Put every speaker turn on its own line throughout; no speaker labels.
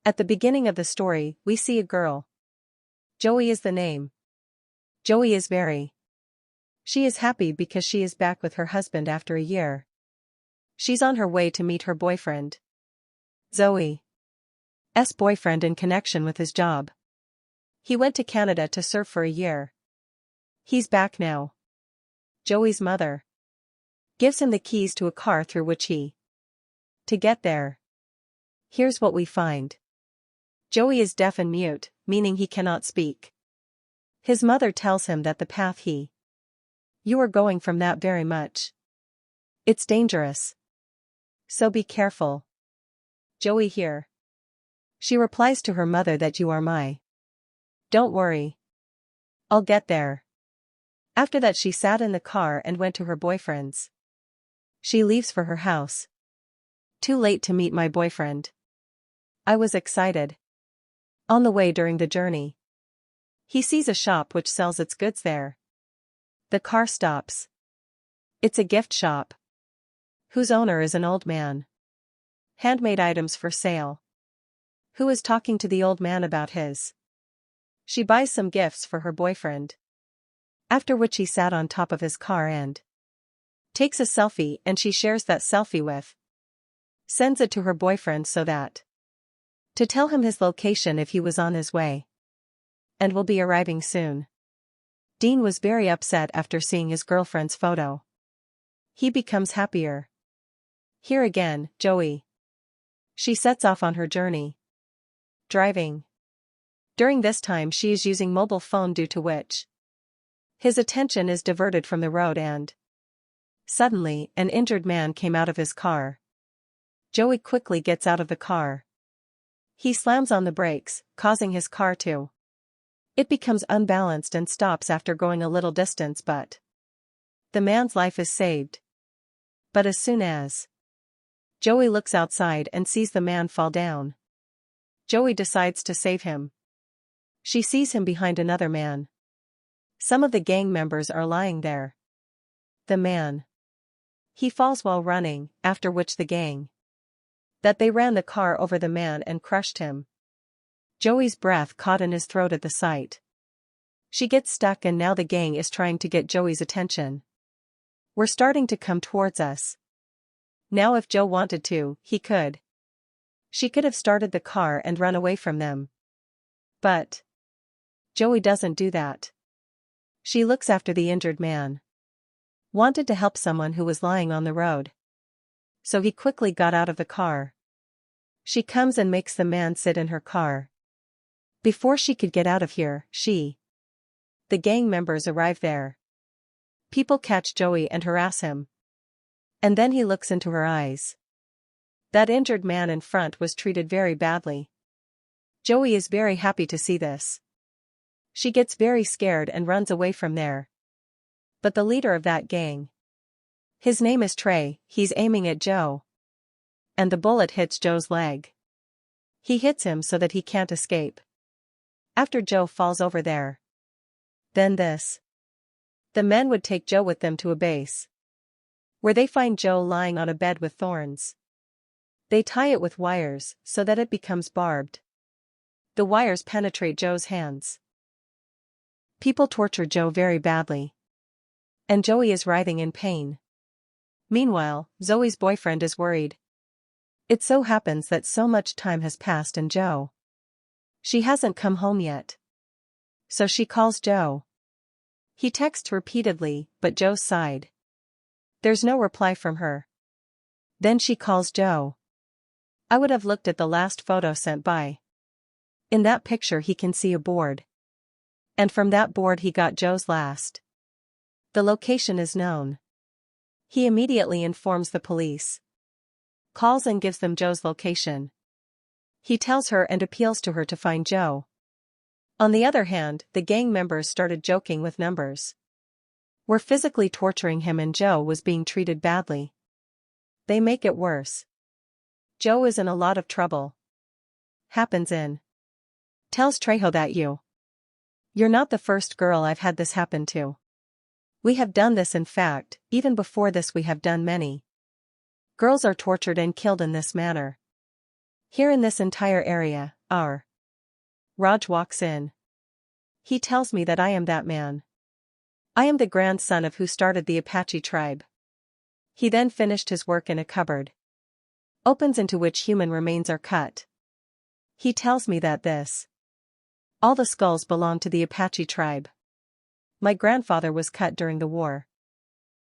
At the beginning of the story, we see a girl. Joey is the name. Joey is very. She is happy because she is back with her husband after a year. She's on her way to meet her boyfriend. Zoe's boyfriend in connection with his job. He went to Canada to serve for a year. He's back now. Joey's mother gives him the keys to a car through which he to get there. Here's what we find. Joey is deaf and mute, meaning he cannot speak. His mother tells him that the path you are going from that very much. It's dangerous. So be careful. Joey here. She replies to her mother that you are my. Don't worry. I'll get there. After that she sat in the car and went to her boyfriend's. She leaves for her house. Too late to meet my boyfriend. I was excited. On the way during the journey, he sees a shop which sells its goods there. The car stops. It's a gift shop, whose owner is an old man. Handmade items for sale. Who is talking to the old man about his. She buys some gifts for her boyfriend. After which he sat on top of his car and takes a selfie, and she shares that selfie with. Sends it to her boyfriend so that to tell him his location if he was on his way. And will be arriving soon. Dean was very upset after seeing his girlfriend's photo. He becomes happier. Here again, Joey. She sets off on her journey. Driving. During this time she is using mobile phone, due to which his attention is diverted from the road, and suddenly an injured man came out of his car. Joey quickly gets out of the car. He slams on the brakes, causing his car to. It becomes unbalanced and stops after going a little distance, but the man's life is saved. But as soon as Joey looks outside and sees the man fall down, Joey decides to save him. She sees him behind another man. Some of the gang members are lying there. The man. He falls while running, after which the gang. That they ran the car over the man and crushed him. Joey's breath caught in his throat at the sight. She gets stuck, and now the gang is trying to get Joey's attention. We're starting to come towards us. Now if Joe wanted to, he could. She could have started the car and run away from them. But Joey doesn't do that. She looks after the injured man. Wanted to help someone who was lying on the road. So he quickly got out of the car. She comes and makes the man sit in her car. Before she could get out of here, the gang members arrive there. People catch Joey and harass him. And then he looks into her eyes. That injured man in front was treated very badly. Joey is very happy to see this. She gets very scared and runs away from there. But the leader of that gang. His name is Trey, he's aiming at Joe. And the bullet hits Joe's leg. He hits him so that he can't escape. After Joe falls over there. Then the men would take Joe with them to a base. Where they find Joe lying on a bed with thorns. They tie it with wires so that it becomes barbed. The wires penetrate Joe's hands. People torture Joe very badly. And Joey is writhing in pain. Meanwhile, Zoe's boyfriend is worried. It so happens that so much time has passed and she hasn't come home yet. So she calls Joe. He texts repeatedly, but Joe's side. There's no reply from her. Then she calls Joe. I would have looked at the last photo sent by. In that picture he can see a board. And from that board he got Joe's last. The location is known. He immediately informs the police. Calls and gives them Joe's location. He tells her and appeals to her to find Joe. On the other hand, the gang members started joking with numbers. Were physically torturing him and Joe was being treated badly. They make it worse. Joe is in a lot of trouble. Happens in. Tells Trejo that you're not the first girl I've had this happen to. We have done this, in fact, even before this we have done many. Girls are tortured and killed in this manner. Here in this entire area, Raj walks in. He tells me that I am that man. I am the grandson of who started the Apache tribe. He then finished his work in a cupboard, opens into which human remains are cut. He tells me that all the skulls belong to the Apache tribe. My grandfather was cut during the war.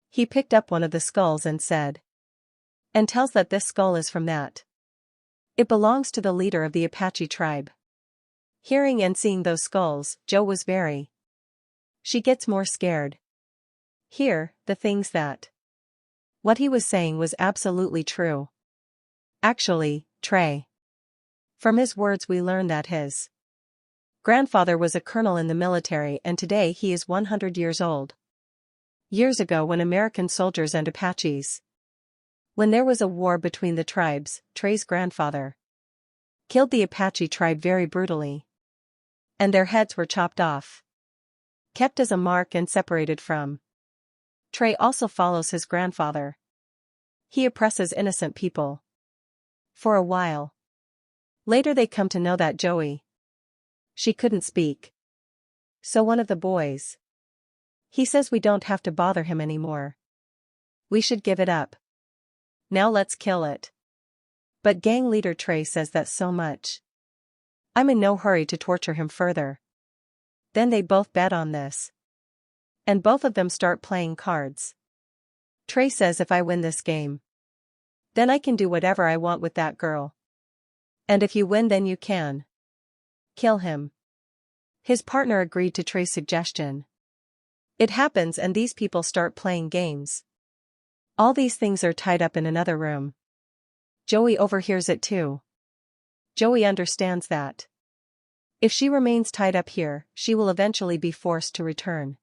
He picked up one of the skulls and tells that this skull is from that. It belongs to the leader of the Apache tribe. Hearing and seeing those skulls, Jo was she gets more scared. Here, the things what he was saying was absolutely true. Actually, Trey. From his words we learn that his grandfather was a colonel in the military and today he is 100 years old. Years ago when American soldiers and Apaches. When there was a war between the tribes, Trey's grandfather killed the Apache tribe very brutally. And their heads were chopped off, kept as a mark and separated from. Trey also follows his grandfather. He oppresses innocent people. For a while. Later they come to know that Joey. She couldn't speak. So one of the boys. He says we don't have to bother him anymore. We should give it up. Now let's kill it. But gang leader Trey says that so much. I'm in no hurry to torture him further. Then they both bet on this. And both of them start playing cards. Trey says if I win this game, then I can do whatever I want with that girl. And if you win then you can kill him. His partner agreed to Trey's suggestion. It happens and these people start playing games. All these things are tied up in another room. Joey overhears it too. Joey understands that if she remains tied up here, she will eventually be forced to return.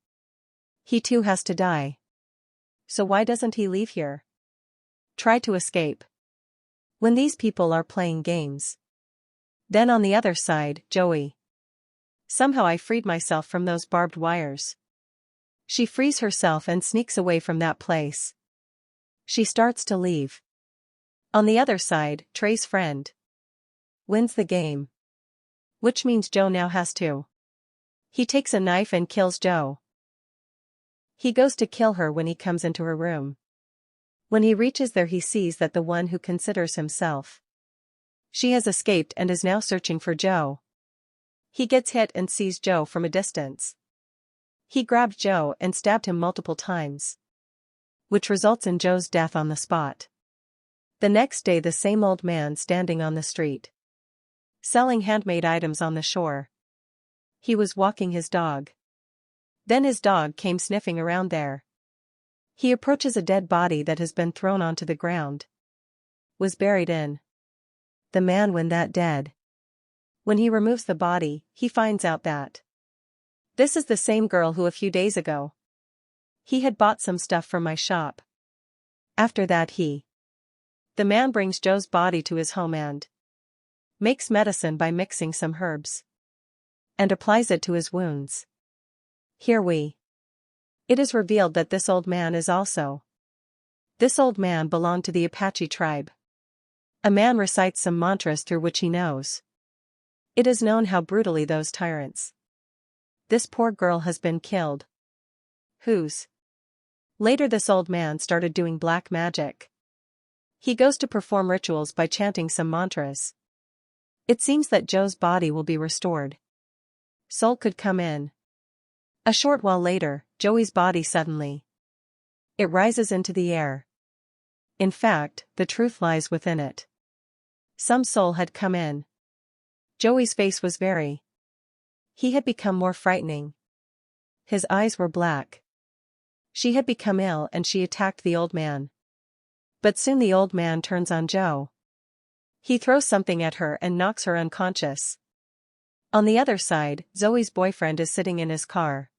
He too has to die. So why doesn't he leave here? Try to escape. When these people are playing games. Then on the other side, Joey. Somehow I freed myself from those barbed wires. She frees herself and sneaks away from that place. She starts to leave. On the other side, Trey's friend wins the game. Which means Jo now has to. He takes a knife and kills Jo. He goes to kill her when he comes into her room. When he reaches there he sees that the one who considers himself. She has escaped and is now searching for Jo. He gets hit and sees Jo from a distance. He grabbed Jo and stabbed him multiple times, which results in Jo's death on the spot. The next day the same old man standing on the street, selling handmade items on the shore. He was walking his dog. Then his dog came sniffing around there. He approaches a dead body that has been thrown onto the ground. Was buried in. The man when that dead. When he removes the body, he finds out that this is the same girl who a few days ago he had bought some stuff from my shop. After that the man brings Jo's body to his home and makes medicine by mixing some herbs and applies it to his wounds. Here it is revealed that this old man is also. This old man belonged to the Apache tribe. A man recites some mantras through which he knows. It is known how brutally those tyrants. This poor girl has been killed. Whose? Later this old man started doing black magic. He goes to perform rituals by chanting some mantras. It seems that Jo's body will be restored. Soul could come in. A short while later, Joey's body suddenly. It rises into the air. In fact, the truth lies within it. Some soul had come in. Joey's face was he had become more frightening. His eyes were black. She had become ill and she attacked the old man. But soon the old man turns on Jo. He throws something at her and knocks her unconscious. On the other side, Zoe's boyfriend is sitting in his car.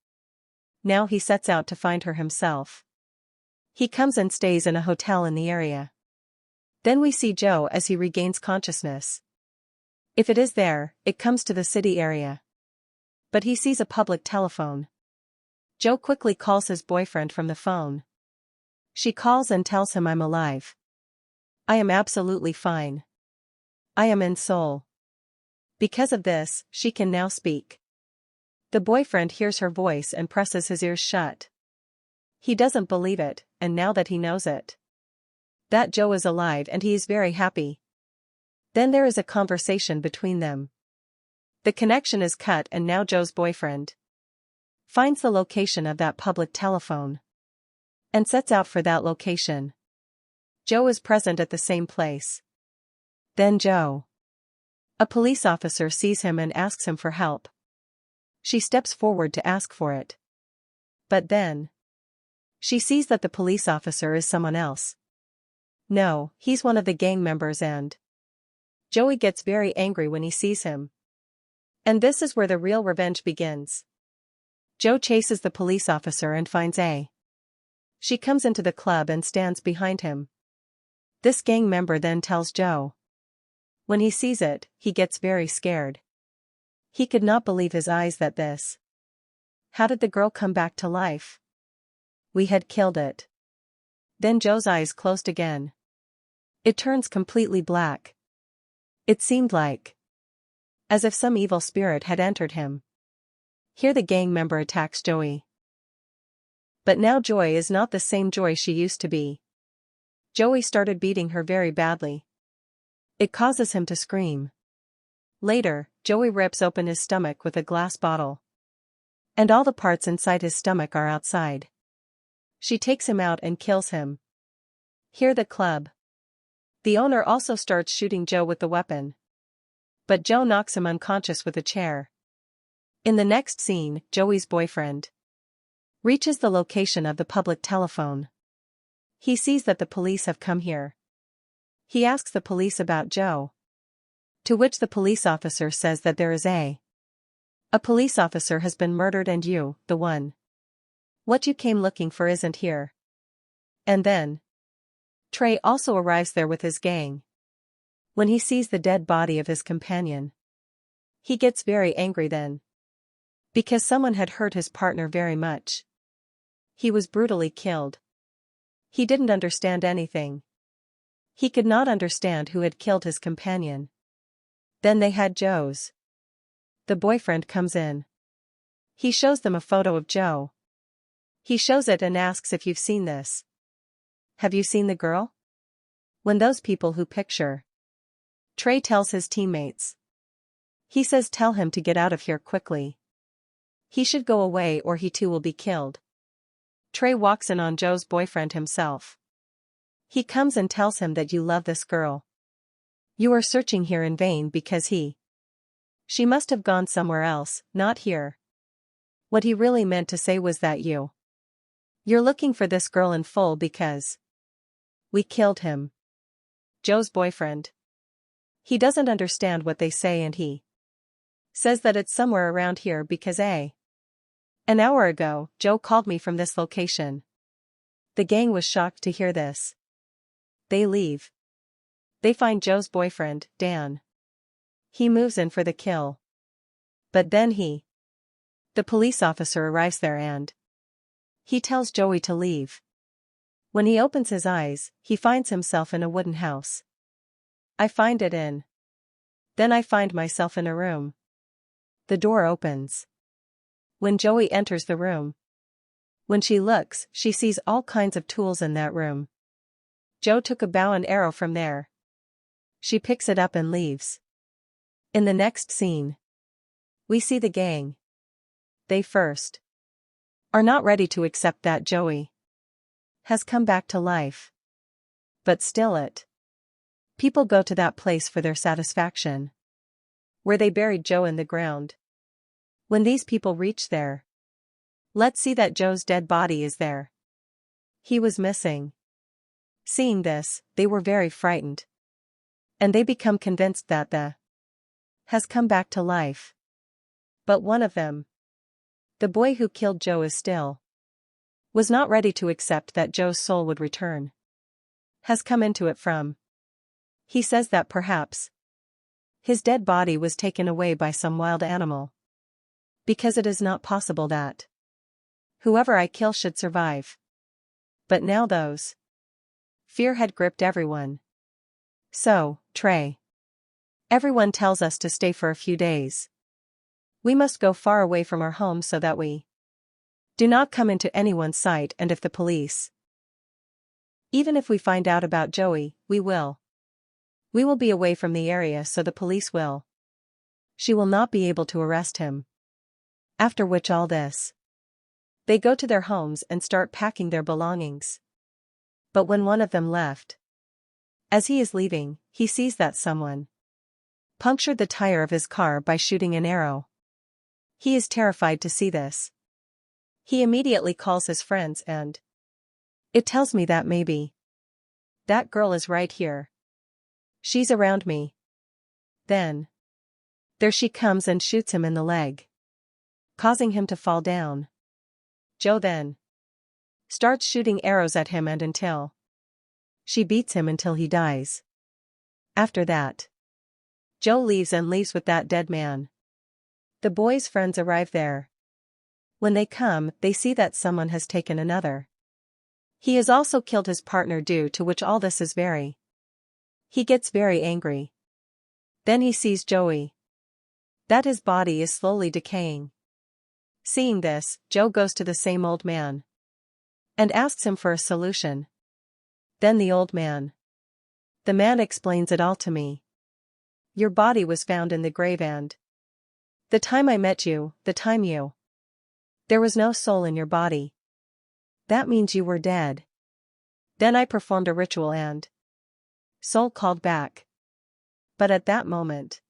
Now he sets out to find her himself. He comes and stays in a hotel in the area. Then we see Jo as he regains consciousness. If it is there, it comes to the city area. But he sees a public telephone. Jo quickly calls his boyfriend from the phone. She calls and tells him I'm alive. I am absolutely fine. I am in Seoul. Because of this, she can now speak. The boyfriend hears her voice and presses his ears shut. He doesn't believe it, and now that he knows it, that Joe is alive and he is very happy. Then there is a conversation between them. The connection is cut and now Joe's boyfriend finds the location of that public telephone and sets out for that location. Joe is present at the same place. Then a police officer sees him and asks him for help. She steps forward to ask for it. But then she sees that the police officer is someone else. No, he's one of the gang members and Joey gets very angry when he sees him. And this is where the real revenge begins. Joe chases the police officer and finds She comes into the club and stands behind him. This gang member then tells Joe. When he sees it, he gets very scared. He could not believe his eyes that this. How did the girl come back to life? We had killed it. Then Joe's eyes closed again. It turns completely black. It seemed like as if some evil spirit had entered him. Here the gang member attacks Joey. But now Joy is not the same Joy she used to be. Joey started beating her very badly. It causes him to scream. Later, Joey rips open his stomach with a glass bottle. And all the parts inside his stomach are outside. She takes him out and kills him. Here the club. The owner also starts shooting Joe with the weapon. But Joe knocks him unconscious with a chair. In the next scene, Joey's boyfriend reaches the location of the public telephone. He sees that the police have come here. He asks the police about Joe. To which the police officer says that there is a police officer has been murdered and you, the one what you came looking for isn't here. And then Trey also arrives there with his gang. When he sees the dead body of his companion, he gets very angry then. Because someone had hurt his partner very much. He was brutally killed. He didn't understand anything. He could not understand who had killed his companion. Then they had Joe's. The boyfriend comes in. He shows them a photo of Joe. He shows it and asks if you've seen this. Have you seen the girl? When those people who picture. Trey tells his teammates. He says tell him to get out of here quickly. He should go away or he too will be killed. Trey walks in on Joe's boyfriend himself. He comes and tells him that you love this girl. You are searching here in vain because she must have gone somewhere else, not here. What he really meant to say was that you're looking for this girl in full because we killed him. Joe's boyfriend. He doesn't understand what they say and he says that it's somewhere around here because an hour ago, Joe called me from this location. The gang was shocked to hear this. They leave. They find Joe's boyfriend, Dan. He moves in for the kill. But then the police officer arrives there and he tells Joey to leave. When he opens his eyes, he finds himself in a wooden house. I find it in. Then I find myself in a room. The door opens. When Joey enters the room. When she looks, she sees all kinds of tools in that room. Joe took a bow and arrow from there. She picks it up and leaves. In the next scene, we see the gang. They first are not ready to accept that Joey has come back to life. But still people go to that place for their satisfaction. Where they buried Joe in the ground. When these people reach there, let's see that Joe's dead body is there. He was missing. Seeing this, they were very frightened. And they become convinced that the has come back to life. But one of them, the boy who killed Joe, is still was not ready to accept that Joe's soul would return. Has come into it from. He says that perhaps his dead body was taken away by some wild animal. Because it is not possible that whoever I kill should survive. But now those fear had gripped everyone. So, Trey Everyone tells us to stay for a few days. We must go far away from our homes so that we do not come into anyone's sight, and if the police, even if we find out about Joey, we will be away from the area so the police will. She will not be able to arrest him. After which all this. They go to their homes and start packing their belongings. But when one of them left, as he is leaving, he sees that someone punctured the tire of his car by shooting an arrow. He is terrified to see this. He immediately calls his friends and it tells me that maybe that girl is right here. She's around me. Then there she comes and shoots him in the leg, causing him to fall down. Joe then starts shooting arrows at him and until she beats him until he dies. After that, Joe leaves with that dead man. The boy's friends arrive there. When they come, they see that someone has taken another. He has also killed his partner, due to which all this is very. He gets very angry. Then he sees Joey, that his body is slowly decaying. Seeing this, Joe goes to the same old man and asks him for a solution. Then the man explains it all to me. Your body was found in the grave, and the time I met you, there was no soul in your body. That means you were dead. Then I performed a ritual and soul called back. But at that moment,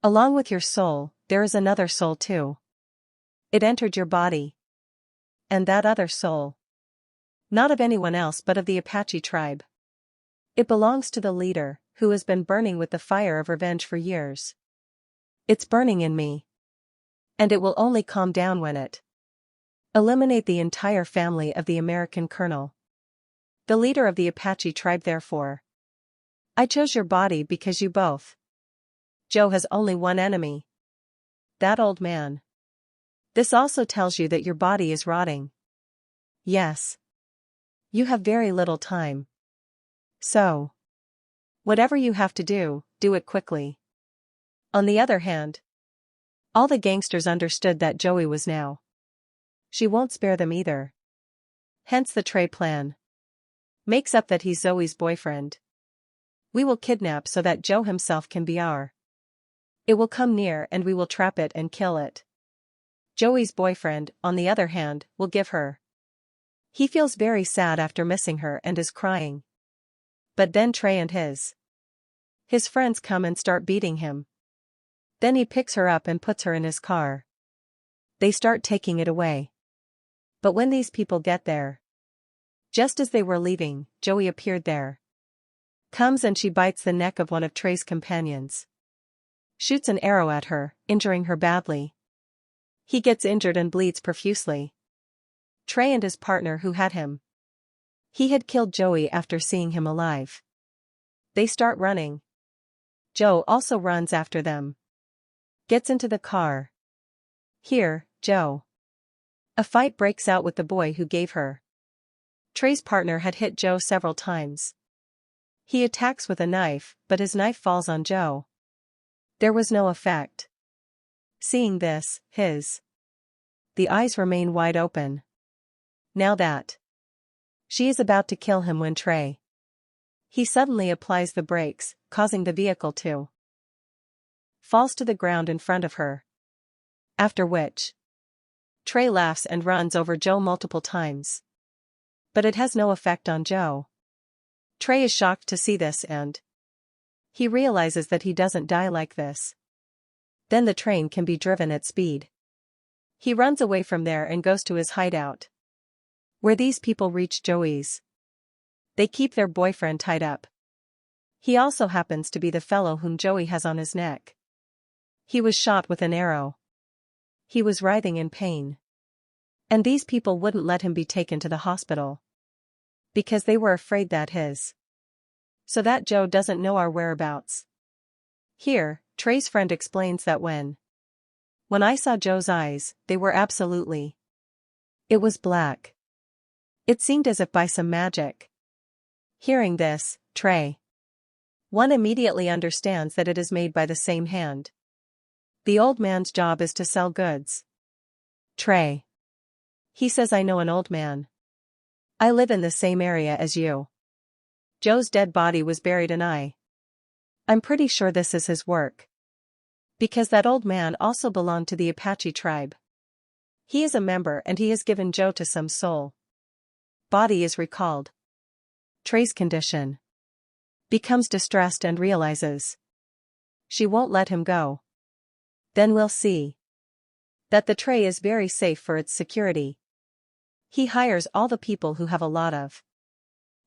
along with your soul, there is another soul too. It entered your body. And that other soul, not of anyone else but of the Apache tribe. It belongs to the leader, who has been burning with the fire of revenge for years. It's burning in me. And it will only calm down when it eliminate the entire family of the American colonel, the leader of the Apache tribe. Therefore, I chose your body because you both. Joe has only one enemy. That old man. This also tells you that your body is rotting. Yes. You have very little time. So, whatever you have to do, do it quickly. On the other hand, all the gangsters understood that Joey was now. She won't spare them either. Hence the Trey plan. Makes up that he's Zoe's boyfriend. We will kidnap so that Joe himself can be our. It will come near and we will trap it and kill it. Joey's boyfriend, on the other hand, will give her. He feels very sad after missing her and is crying. But then Trey and his friends come and start beating him. Then he picks her up and puts her in his car. They start taking it away. But when these people get there, just as they were leaving, Joey appeared there. Comes and she bites the neck of one of Trey's companions. Shoots an arrow at her, injuring her badly. He gets injured and bleeds profusely. Trey and his partner who had him. He had killed Joey after seeing him alive. They start running. Joe also runs after them. Gets into the car. Here, Joe. A fight breaks out with the boy who gave her. Trey's partner had hit Joe several times. He attacks with a knife, but his knife falls on Joe. There was no effect. Seeing this, the eyes remain wide open. Now that she is about to kill him when Trey. He suddenly applies the brakes, causing the vehicle to falls to the ground in front of her. After which, Trey laughs and runs over Joe multiple times. But it has no effect on Joe. Trey is shocked to see this and he realizes that he doesn't die like this. Then the train can be driven at speed. He runs away from there and goes to his hideout, where these people reach Joey's. They keep their boyfriend tied up. He also happens to be the fellow whom Joey has on his neck. He was shot with an arrow. He was writhing in pain. And these people wouldn't let him be taken to the hospital, because they were afraid that so that Joe doesn't know our whereabouts. Here, Trey's friend explains that when I saw Joe's eyes, they were absolutely. It was black. It seemed as if by some magic. Hearing this, Trey One immediately understands that it is made by the same hand. The old man's job is to sell goods. Trey. He says, I know an old man. I live in the same area as you. Joe's dead body was buried and I'm pretty sure this is his work. Because that old man also belonged to the Apache tribe. He is a member and he has given Joe to some soul. Body is recalled. Trey's condition. Becomes distressed and realizes she won't let him go. Then we'll see that the tray is very safe for its security. He hires all the people who have a lot of.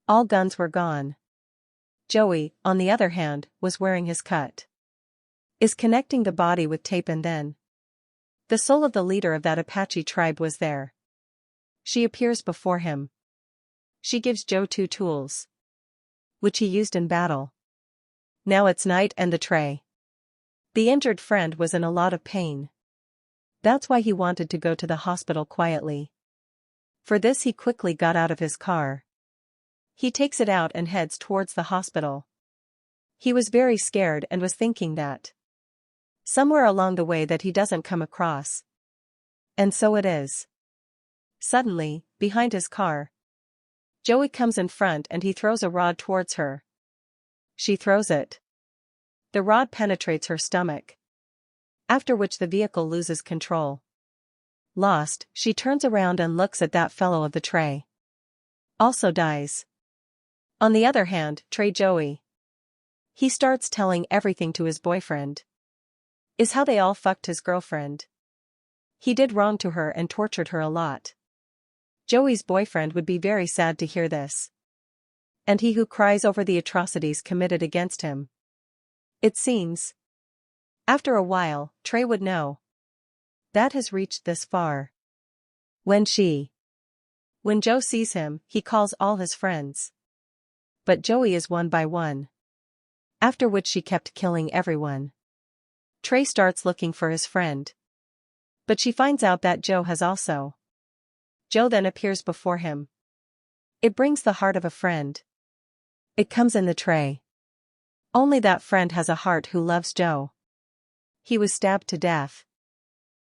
All guns were gone. Joey, on the other hand, was wearing his cut. Is connecting the body with tape and then. The soul of the leader of that Apache tribe was there. She appears before him. She gives Joe 2 tools. Which he used in battle. Now it's night and the tray. The injured friend was in a lot of pain. That's why he wanted to go to the hospital quietly. For this he quickly got out of his car. He takes it out and heads towards the hospital. He was very scared and was thinking that somewhere along the way that he doesn't come across. And so it is. Suddenly, behind his car, Joey comes in front and he throws a rod towards her. She throws it. The rod penetrates her stomach. After which the vehicle loses control. Lost, she turns around and looks at that fellow of the tray. Also dies. On the other hand, Joey. He starts telling everything to his boyfriend. Is how they all fucked his girlfriend. He did wrong to her and tortured her a lot. Joey's boyfriend would be very sad to hear this. And he who cries over the atrocities committed against him. It seems. After a while, Trey would know. That has reached this far. When Joe sees him, he calls all his friends. But Joey is one by one. After which she kept killing everyone. Trey starts looking for his friend. But she finds out that Joe has also. Joe then appears before him. It brings the heart of a friend. It comes in the tray. Only that friend has a heart who loves Joe. He was stabbed to death.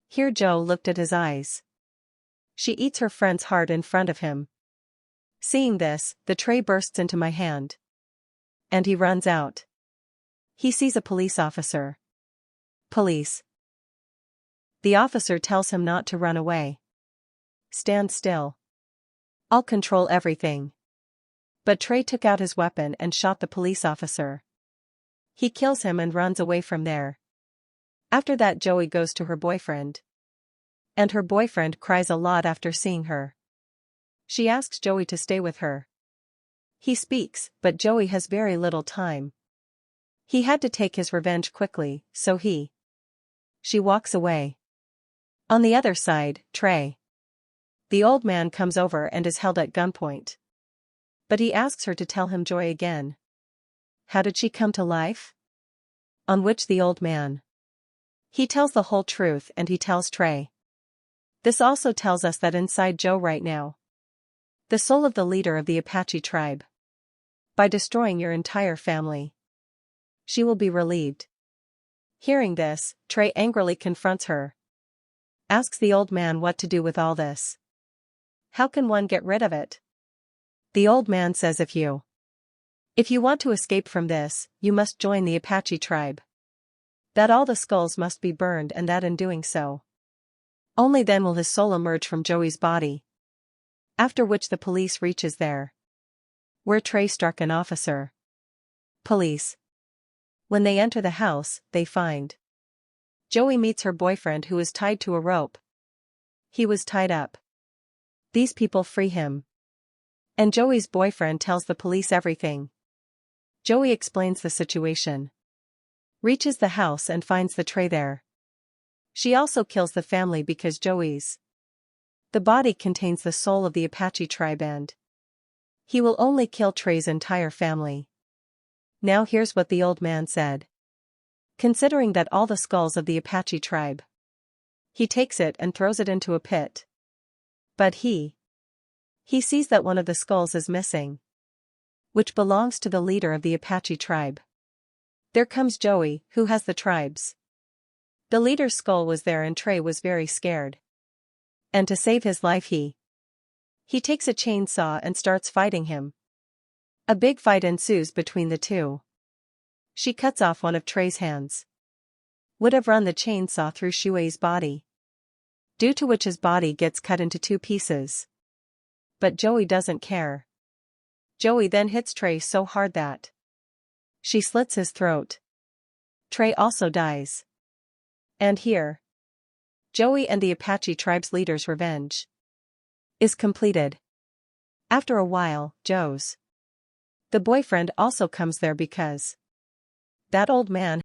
Here Joe looked at his eyes. She eats her friend's heart in front of him. Seeing this, the tray bursts into my hand. And he runs out. He sees a police officer. Police. The officer tells him not to run away. Stand still. I'll control everything. But Trey took out his weapon and shot the police officer. He kills him and runs away from there. After that Joey goes to her boyfriend. And her boyfriend cries a lot after seeing her. She asks Joey to stay with her. He speaks, but Joey has very little time. He had to take his revenge quickly, so she walks away. On the other side, Trey. The old man comes over and is held at gunpoint. But he asks her to tell him Joy again. How did she come to life? On which the old man. He tells the whole truth and he tells Trey. This also tells us that inside Joe right now. The soul of the leader of the Apache tribe. By destroying your entire family. She will be relieved. Hearing this, Trey angrily confronts her. Asks the old man what to do with all this. How can one get rid of it? The old man says if you want to escape from this, you must join the Apache tribe. That all the skulls must be burned and that in doing so. Only then will his soul emerge from Joey's body. After which the police reaches there. Where Trey struck an officer. Police. When they enter the house, they find. Joey meets her boyfriend who is tied to a rope. He was tied up. These people free him. And Joey's boyfriend tells the police everything. Joey explains the situation. Reaches the house and finds the tray there. She also kills the family because Joey's. The body contains the soul of the Apache tribe and. He will only kill Trey's entire family. Now here's what the old man said. Considering that all the skulls of the Apache tribe. He takes it and throws it into a pit. But he sees that one of the skulls is missing. Which belongs to the leader of the Apache tribe. There comes Joey, who has the tribes. The leader's skull was there and Trey was very scared. And to save his life he takes a chainsaw and starts fighting him. A big fight ensues between the two. She cuts off one of Trey's hands. Would have run the chainsaw through Shuei's body, due to which his body gets cut into 2 pieces. But Joey doesn't care. Joey then hits Trey so hard that she slits his throat. Trey also dies. And here, Joey and the Apache tribe's leader's revenge is completed. After a while, the boyfriend also comes there because that old man